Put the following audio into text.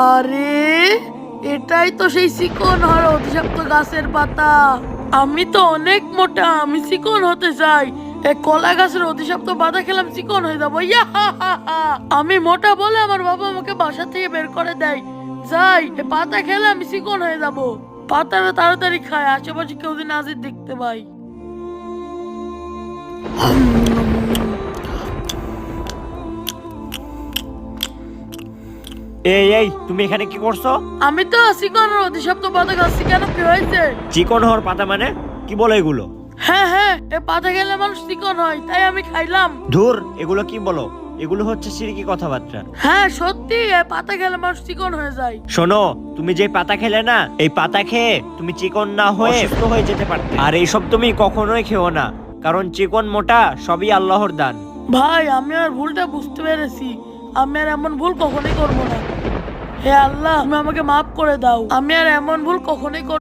আরে এটাই তো সেই চিকন আর অভিশপ্ত গাছের পাতা। আমি তো অনেক মোটা, আমি চিকন হতে চাই। এই কলা গাছের অভিশপ্ত পাতা খেলাম চিকন হয়ে যাবো। আমি মোটা বলে আমার বাবা আমাকে বাসা থেকে বের করে দেয়। যাই এই পাতা খেলে আমি চিকন হয়ে যাব। পাতাটা তাড়াতাড়ি খায়, আশেপাশে কেউ দিন আজি দেখতে পাই। এই তুমি এখানে কি করছো? আমি তো চিকন আর অভিশপ্ত পাতা খাচ্ছি। কেন, কি হয়েছে? চিকন হওয়ার পাতা মানে কি বলো এগুলো? হ্যাঁ, এই পাতা খেলে মানুষ চিকন হয়, তাই আমি খাইলাম। ধুর, এগুলো কি বলো? এগুলো হচ্ছে সিরিকি কথাবার্তা। হ্যাঁ সত্যি, এই পাতা খেলে মানুষ চিকন হয়ে যায়। শোনো, তুমি যে পাতা খেলে না, এই পাতা খেয়ে তুমি চিকন না হয়ে অসুস্থ হয়ে যেতে পারতে। আর এইসব তুমি কখনোই খেও না, কারণ চিকন মোটা সবই আল্লাহর দান। ভাই আমি আর ভুলটা বুঝতে পেরেছি। আমি আর এমন ভুল কখনোই করবো না। হে আল্লাহ, তুমি আমাকে মাফ করে দাও। আমি আর এমন ভুল কখনোই